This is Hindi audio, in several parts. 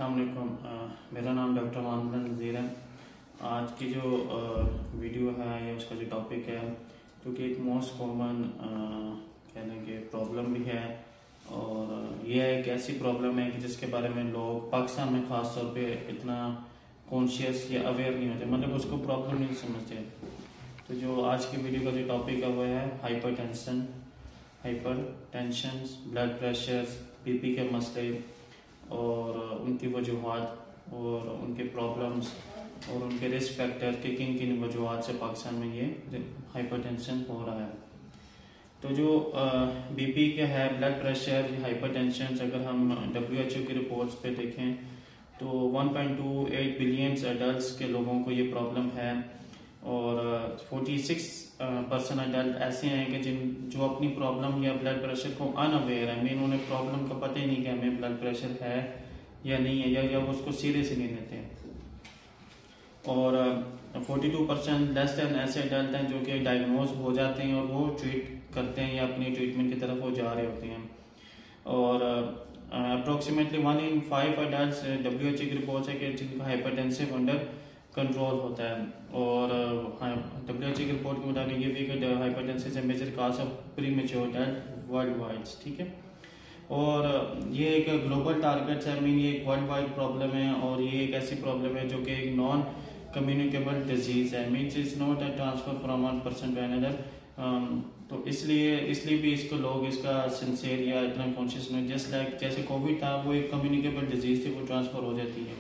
अस्सलाम वालेकुम। मेरा नाम डॉक्टर मोहम्मद नज़ीर है। आज की जो वीडियो है या उसका जो टॉपिक है, क्योंकि एक मोस्ट कॉमन कहने के प्रॉब्लम भी है, और ये एक ऐसी प्रॉब्लम है कि जिसके बारे में लोग पाकिस्तान में ख़ास तौर पे इतना कॉन्शियस या अवेयर नहीं होते, मतलब उसको प्रॉब्लम नहीं समझते। तो जो आज की वीडियो का जो टॉपिक है वो है hyper tension, blood pressure, BP के मसले और उनकी वजूहात और उनके प्रॉब्लम्स और उनके रिस्क फैक्टर के किन किन वजूहात से पाकिस्तान में ये हाइपरटेंशन हो रहा है। तो जो बीपी के है, ब्लड प्रेशर, हाइपरटेंशन, अगर हम WHO की रिपोर्ट्स पे देखें तो 1.28 बिलियन अडल्ट के लोगों को ये प्रॉब्लम है, और 46% अडल्ट ऐसे हैं कि जो अपनी प्रॉब्लम या ब्लड प्रेशर को अनअवेयर है, मीन उन्हें प्रॉब्लम का पता ही नहीं कि हमें ब्लड प्रेशर है या नहीं है, या वो उसको सीरियस नहीं लेते हैं। और 42% लेस देन ऐसे अडल्ट हैं जो कि डायग्नोज हो जाते हैं और वो ट्रीट करते हैं या अपनी ट्रीटमेंट की तरफ वो जा रहे होते हैं। और अप्रोक्सीमेटली 1 in 5 अडल्ट WHO की रिपोर्ट है कि जिनका हाइपरटेंसिव अंडर कंट्रोल होता है। और WHO की रिपोर्ट के मुताबिक ये भी कि हाइपरटेंशन से major cause of premature death worldwide, ठीक है। और ये एक ग्लोबल टारगेट है, मीन ये एक वर्ल्ड वाइड प्रॉब्लम है, और ये एक ऐसी प्रॉब्लम है जो कि एक नॉन कम्युनिकेबल डिजीज है, means it's not a transfer from one person to another. तो इसलिए भी इसको लोग इसका सिंसियर या इतना कॉन्शियस नहीं, जैसे कोविड था वो एक कम्युनिकेबल डिजीज थी, वो ट्रांसफर हो जाती है,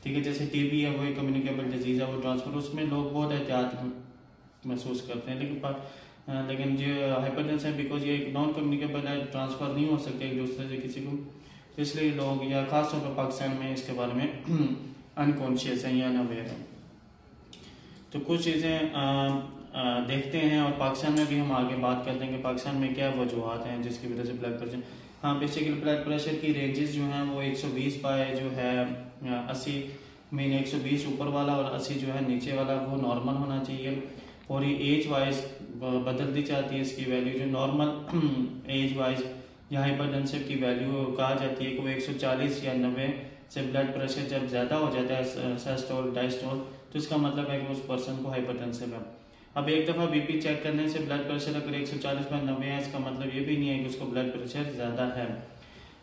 ठीक है। जैसे टीबी है वो एक कम्युनिकेबल डिजीज है, वो ट्रांसफर, उसमें लोग बहुत एहतियात महसूस करते हैं। लेकिन जो हाइपरटेंशन है, बिकॉज ये एक नॉन कम्युनिकेबल है, ट्रांसफर नहीं हो सकते एक दूसरे से किसी को, तो इसलिए लोग या खास तौर पर पाकिस्तान में इसके बारे में अनकॉन्शियस है या अनअवेयर है। तो कुछ चीज़ें देखते हैं, और पाकिस्तान में भी हम आगे बात करते हैं कि पाकिस्तान में क्या वजूहत हैं जिसकी वजह से ब्लड प्रेशर। हाँ, बेसिकली ब्लड प्रेशर की रेंजेस जो हैं वो 120 बाय जो है 80, मीन 120 ऊपर वाला और 80 जो है नीचे वाला, वो नॉर्मल होना चाहिए। और ये एज वाइज बदलती जाती है इसकी वैल्यू, जो नॉर्मल एज वाइज या हाइपरटेंसिव की वैल्यू कहा जाती है कि वो 140 या 90 से ब्लड प्रेशर जब ज़्यादा हो जाता है सिस्टोल डायस्टोल, तो इसका मतलब है कि उस पर्सन को हाइपरटेंसिव है। अब एक दफ़ा बीपी चेक करने से ब्लड प्रेशर अगर 140 बाय 90 है, इसका मतलब ये भी नहीं है कि उसको ब्लड प्रेशर ज़्यादा है।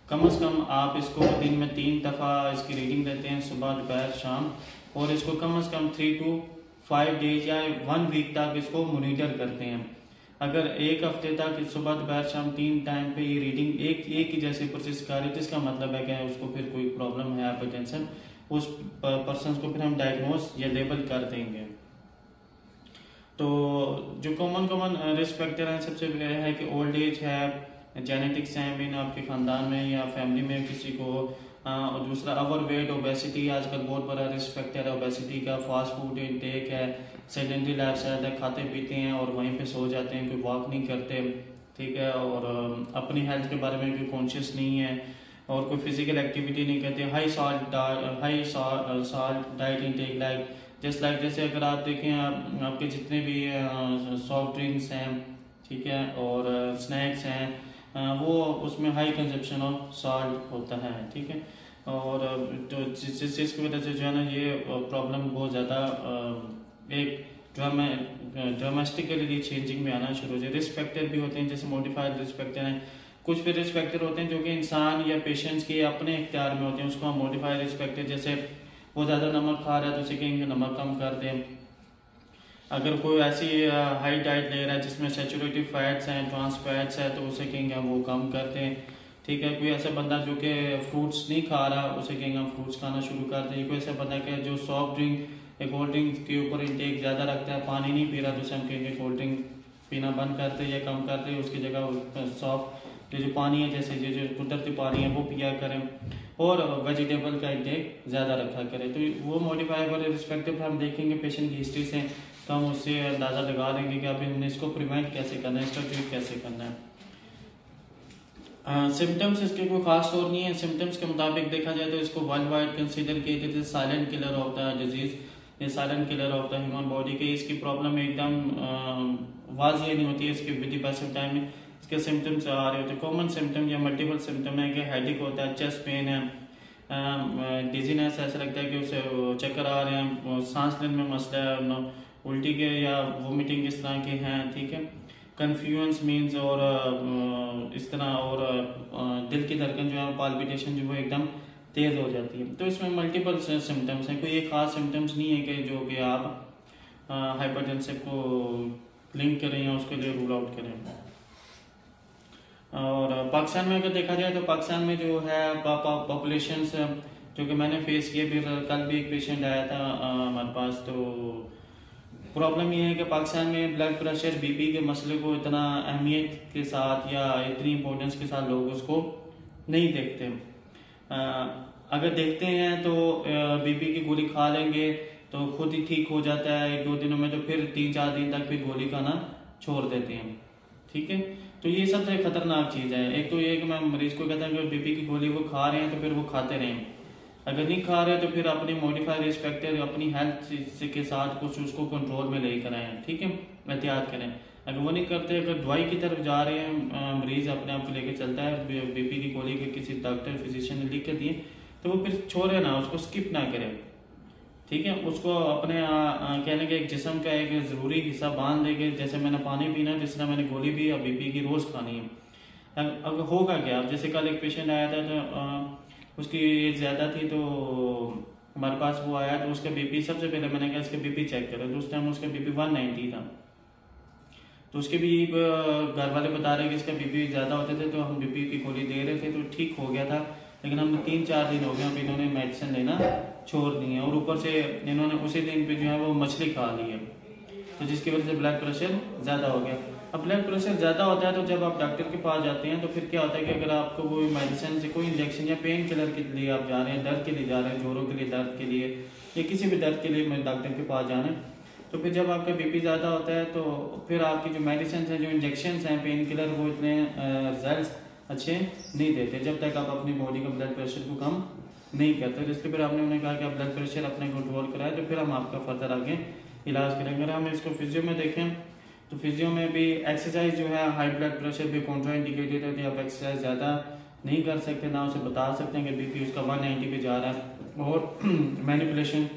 कम से कम आप इसको दिन में 3 दफ़ा इसकी रीडिंग लेते हैं, सुबह दोपहर शाम, और इसको कम से कम 3 to 5 डेज या 1 वीक तक इसको मोनिटर करते हैं। अगर एक हफ्ते तक सुबह दोपहर शाम 3 टाइम पे ये रीडिंग एक ही जैसे प्रोसेस कर रही है, जिसका मतलब है कि उसको फिर कोई प्रॉब्लम है हाइपरटेंशन, उस पर्सन को फिर हम डायग्नोज या लेबल कर देंगे। तो जो कॉमन रिस्क फैक्टर हैं, सबसे पहले है कि ओल्ड एज है, जेनेटिक्स है, मीन आपके खानदान में या फैमिली में किसी को, और दूसरा ओवर वेट, ओबेसिटी आजकल बहुत बड़ा रिस्क फैक्टर है ओबेसिटी का। फास्ट फूड इंटेक है, सेडेंटरी लाइफस्टाइल है, खाते पीते हैं और वहीं पे सो जाते हैं, कोई वॉक नहीं करते, ठीक है, और अपनी हेल्थ के बारे में कोई कॉन्शियस नहीं है, और कोई फिजिकल एक्टिविटी नहीं करते। हाई सॉल्ट डाइट इंटेक, जैसे अगर आप देखें आपके जितने भी सॉफ्ट ड्रिंक्स हैं, ठीक है, और स्नैक्स हैं, वो उसमें हाई कंजप्शन ऑफ सॉल्ट होता है, ठीक है। और जो जिस चीज़ की वजह से जो है ना ये प्रॉब्लम बहुत ज़्यादा एक ड्रामेस्टिकली चेंजिंग में आना शुरू हो जाए। रिस्क फैक्टर भी होते हैं, जैसे मॉडिफाइड रिस्क फैक्टर हैं, कुछ फिर रिस्क फैक्टर होते हैं जो कि इंसान या पेशेंट्स के अपने इख्तियार में होते हैं, उसको हम मॉडिफाइड रिस्क फैक्टर, जैसे वो ज़्यादा नमक खा रहा है तो उसे कहेंगे नमक कम कर दें। अगर कोई ऐसी हाई डाइट ले रहा है जिसमें सैचुरेटेड फैट्स हैं, ट्रांस फैट्स है, तो उसे कहेंगे हम वो कम कर दें, ठीक है। कोई ऐसा बंदा जो कि फ्रूट्स नहीं खा रहा, उसे कहेंगे हम फ्रूट्स खाना शुरू कर दें। कोई ऐसा बंदा कि जो सॉफ्ट ड्रिंक या कोल्ड ड्रिंक के ऊपर इंटेक ज़्यादा रखता है, पानी नहीं पी रहा, तो उसे हम कहेंगे कोल्ड ड्रिंक पीना बंद करते या कम करते, उसकी जगह सॉफ्ट जो पानी है, जैसे जो कुदरती पानी है वो पिया करें, और वेजिटेबल का इंटेक ज़्यादा रखा करें। तो वो मॉडिफाइबल रिस्पेक्टिव हम देखेंगे पेशेंट की हिस्ट्री से, तो हम उससे अंदाज़ा लगा देंगे कि अभी हमने इसको प्रिवेंट कैसे करना है, इसका ट्रीट कैसे करना है। सिम्टम्स इसके कोई खास तौर नहीं है। सिम्टम्स के मुताबिक देखा जाए तो इसको वर्ल्ड वाइड कंसिडर किया जाता है silent killer of the disease, ये silent killer of the human body के। इसकी प्रॉब्लम एकदम वाज़ेह नहीं होती है, इसके विद द पासिंग टाइम में इसके सिम्टम्स आ रहे होते हैं। कॉमन सिम्टम या मल्टीपल सिम्टम है कि हेडेक होता है, चेस्ट पेन है, डिजीनेस, ऐसा लगता है कि उसे चक्कर आ रहे हैं, सांस लेने में मसला है, उल्टी के या वोमिटिंग इस तरह के हैं, ठीक है। कन्फ्यूजन मीन्स और इस तरह, और दिल की धड़कन जो है पाल्पिटेशन जो वो एकदम तेज हो जाती है। तो इसमें मल्टीपल सिम्टम्स हैं, कोई एक खास सिम्टम्स नहीं है कि जो कि आप हाइपरटेंसिव को लिंक करें या उसके लिए रूल आउट करें। और पाकिस्तान में अगर देखा जाए तो पाकिस्तान में जो है पॉपुलेशन जो कि मैंने फेस किया, फिर कल भी एक पेशेंट आया था हमारे पास, तो प्रॉब्लम ये है कि पाकिस्तान में ब्लड प्रेशर बीपी के मसले को इतना अहमियत के साथ या इतनी इम्पोर्टेंस के साथ लोग उसको नहीं देखते। अगर देखते हैं तो बीपी की गोली खा लेंगे तो खुद ही ठीक हो जाता है 1-2 दिनों में, तो फिर 3-4 दिन तक फिर गोली खाना छोड़ देते हैं, ठीक है। तो ये सबसे खतरनाक चीज़ है। एक तो ये कि मैं मरीज को कहता हूँ कि बीपी की गोली वो खा रहे हैं तो फिर वो खाते रहें, अगर नहीं खा रहे तो फिर अपनी मॉडिफाइड रिस्क फैक्टर अपनी हेल्थ के साथ कुछ उसको कंट्रोल में लेकर आए, ठीक है, एहतियात करें। अगर वो नहीं करते, अगर दवाई की तरफ जा रहे हैं, मरीज अपने आप को लेकर चलता है, बीपी की गोली के किसी डॉक्टर फिजिशियन ने लिख के दिए, तो वो फिर छोड़े ना, उसको स्किप ना करें, ठीक है। उसको अपने कहने के एक जिस्म का एक ज़रूरी हिस्सा बांध देंगे, जैसे मैंने पानी पीना जिस तरह मैंने गोली भी या बीपी की रोज़ खानी है। अब होगा क्या, अब जैसे कल एक पेशेंट आया था तो उसकी एज ज़्यादा थी, तो हमारे पास वो आया, तो उसका बीपी सबसे पहले मैंने कहा इसका बीपी चेक करो, तो उस टाइम उसका बीपी 190 था। तो उसके भी घर वाले बता रहे कि इसका बीपी ज़्यादा होते थे, तो हम बीपी की गोली दे रहे थे तो ठीक हो गया था, लेकिन हमने 3-4 दिन हो गए, अब इन्होंने मेडिसिन लेना छोड़ दी है, और ऊपर से इन्होंने उसी दिन पे जो है वो मछली खा ली है, तो जिसकी वजह से ब्लड प्रेशर ज़्यादा हो गया। अब ब्लड प्रेशर ज़्यादा होता है तो जब आप डॉक्टर के पास जाते हैं तो फिर क्या होता है कि अगर आपको वो मेडिसिन से कोई इंजेक्शन या पेन किलर के लिए आप जा रहे हैं, दर्द के लिए जा रहे हैं, जोड़ों के लिए दर्द के लिए या किसी भी दर्द के लिए मैं डॉक्टर के पास जाना है, तो फिर जब आपका बीपी ज़्यादा होता है तो फिर आपकी जो मेडिसिन हैं, जो इंजेक्शन हैं, पेन किलर, वो इतने रिजल्ट अच्छे नहीं देते जब तक आप अपनी बॉडी का ब्लड प्रेशर को कम नहीं करते। तो इसलिए फिर आपने उन्हें कहा कि आप ब्लड प्रेशर अपने कंट्रोल कराएं, तो फिर हम आपका फर्दर आगे इलाज करेंगे। अगर हम इसको फिजियो में देखें तो फिजियो में भी एक्सरसाइज जो है हाई ब्लड प्रेशर भी कॉन्ट्रा इंडिकेटेड है, आप एक्सरसाइज ज़्यादा नहीं कर सकते, ना उसे बता सकते हैं कि बीपी उसका 190 पे जा रहा है। और मैनिपुलेशन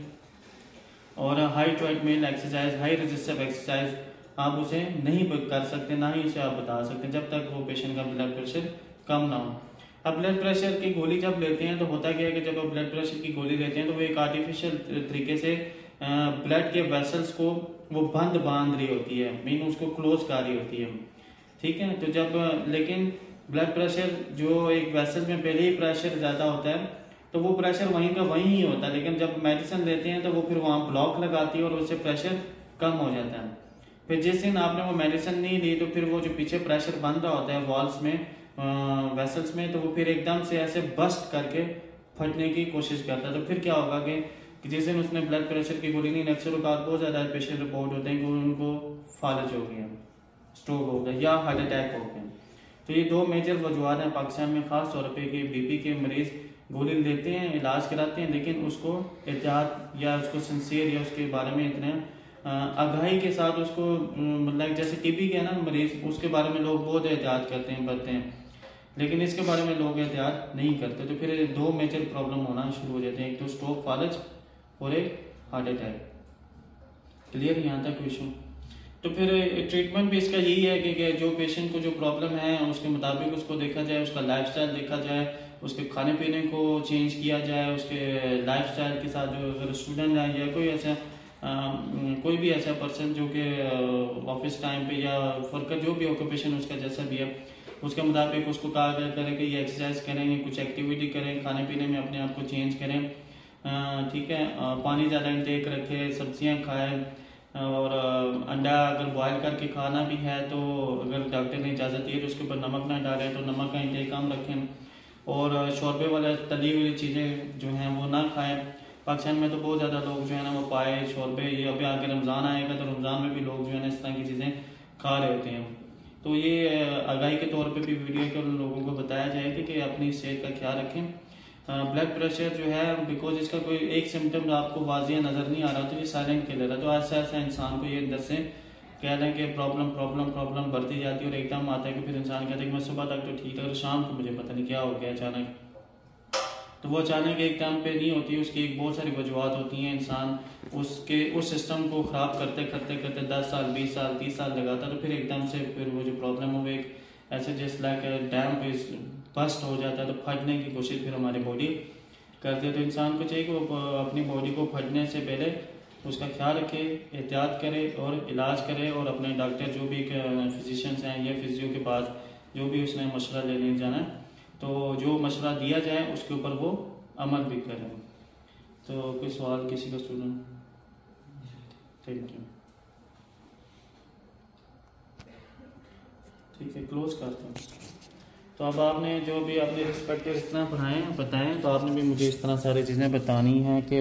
और high treadmill exercise, high resistive exercise आप उसे नहीं कर सकते, ना ही उसे आप बता सकते जब तक वो पेशेंट का ब्लड प्रेशर कम ना हो। अब ब्लड प्रेशर की गोली जब लेते हैं तो होता क्या है कि जब आप ब्लड प्रेशर की गोली लेते हैं तो वो एक आर्टिफिशियल तरीके से ब्लड के वेसल्स को वो बंद बांध रही होती है, मीन उसको क्लोज कर रही होती है, ठीक है। तो जब लेकिन ब्लड प्रेशर जो एक वेसल में पहले ही प्रेशर ज़्यादा होता है तो वो प्रेशर वहीं का वहीं ही होता है, लेकिन जब मेडिसिन लेते हैं तो वो फिर वहाँ ब्लॉक लगाती है और उससे प्रेशर कम हो जाता है। फिर जिस दिन आपने वो मेडिसिन नहीं ली तो फिर वो जो पीछे प्रेशर बन रहा होता है वॉल्स में, वेसल्स में, तो वो फिर एकदम से ऐसे बस्ट करके फटने की कोशिश करता है। तो फिर क्या होगा कि जिस दिन उसने ब्लड प्रेशर की गोली नहीं, अक्सर बहुत ज़्यादा पेशेंट रिपोर्ट होते हैं कि उनको फालज हो गया, स्ट्रोक हो गया या हार्ट अटैक हो गया। तो ये 2 मेजर वजूहत हैं पाकिस्तान में ख़ास तौर पे कि बीपी के मरीज गोली लेते हैं, इलाज कराते हैं, लेकिन उसको एहतियात या उसको सिंसियर या उसके बारे में इतने आगाही के साथ उसको मतलब जैसे टीबी के है ना मरीज, उसके बारे में लोग बहुत एहतियात करते हैं, करते हैं, लेकिन इसके बारे में लोग एहतियात नहीं करते। तो फिर 2 मेजर प्रॉब्लम होना शुरू हो जाते हैं, एक तो स्ट्रोक, फालज और एक हार्ट अटैक। क्लियर यहाँ तक इशू। तो फिर ट्रीटमेंट भी इसका यही है कि जो पेशेंट को जो प्रॉब्लम है उसके मुताबिक उसको देखा जाए, उसका लाइफस्टाइल देखा जाए, उसके खाने पीने को चेंज किया जाए, उसके लाइफस्टाइल के साथ जो अगर स्टूडेंट है या कोई ऐसा कोई भी ऐसा पर्सन जो कि ऑफिस टाइम पे या वर्कर जो भी ऑक्यूपेशन उसका जैसा भी है उसके मुताबिक उसको कहा करें कि ये एक्सरसाइज करें, कुछ एक्टिविटी करें, खाने पीने में अपने आप को चेंज करें, ठीक है, पानी ज़्यादा इंटेक रखें, सब्जियाँ खाएँ, और अंडा अगर बॉयल करके खाना भी है तो अगर डॉक्टर ने इजाज़त दी है तो उसके ऊपर नमक ना डालें, तो नमक का इंटेक कम रखें, और शोरबे वाला तली हुई चीज़ें जो हैं वो ना खाएं। पाकिस्तान में तो बहुत ज़्यादा लोग जो है ना वो पाए शोरबे, ये अभी आगे रमज़ान आएगा तो रमज़ान में भी लोग जो है ना इस तरह की चीज़ें खा रहे होते हैं। तो ये आगाही के तौर पे भी वीडियो के लोगों को बताया जाएगा कि अपनी सेहत का ख्याल रखें। ब्लड प्रेशर जो है बिकॉज इसका कोई एक सिम्टम आपको वाजिया नज़र नहीं आ रहा तो ये साइलेंट किलर है, तो ऐसा ऐसा इंसान को ये अंदर से कह रहे हैं कि प्रॉब्लम प्रॉब्लम प्रॉब्लम बढ़ती जाती है और एकदम आता है कि फिर इंसान कहता है कि मैं सुबह तक तो ठीक था और शाम को मुझे पता नहीं क्या हो गया अचानक। तो वो अचानक एक टाइम पे नहीं होती, उसकी एक बहुत सारी वजूहत होती हैं। इंसान उसके उस सिस्टम को ख़राब करते करते करते 10 साल 20 साल 30 साल लगाता, तो फिर एकदम से फिर वो जो प्रॉब्लम हो, एक ऐसे जैसे लाइक डैम पे बस्ट हो जाता है, तो फटने की कोशिश फिर हमारी बॉडी करती है। तो इंसान को चाहिए कि वो अपनी बॉडी को फटने से पहले उसका ख्याल रखे, एहतियात करे और इलाज करे, और अपने डॉक्टर जो भी फिजिशियंस हैं या फिजियो के पास जो भी उसने मशवरा लेने जाना है, तो जो मशवरा दिया जाए उसके ऊपर वो अमल भी करें। तो कोई सवाल किसी का स्टूडेंट? Thank you. ठीक है, क्लोज करते हैं। तो अब आपने जो भी अपने रिस्पेक्टिव इतना बताएं, तो आपने भी मुझे इस तरह सारी चीज़ें बतानी हैं कि